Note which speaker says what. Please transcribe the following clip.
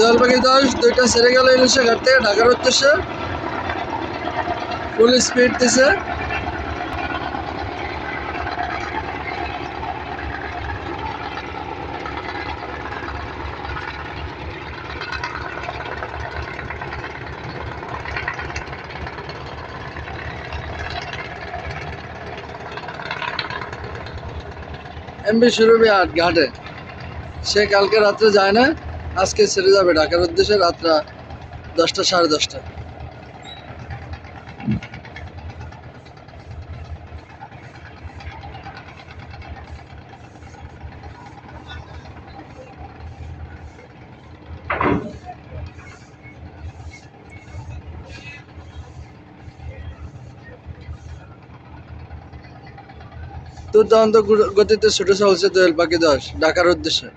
Speaker 1: দোয়েল পাখি 10 দুইটা ছেড়ে গেল ইলিশা ঘাট থেকে ঢাকার উদ্দেশ্যে। ফুল স্পিড দিছে। এমবি সুরভি ঘাটে সে কালকে রাত্রে যায় না, আজকে ছেড়ে যাবে ঢাকার উদ্দেশ্যে রাত্র 10টা সাড়ে 10টা। দুর্দান্ত গতিতে ছুটে চলছে দোয়েল পাখি 10 ঢাকার উদ্দেশ্যে।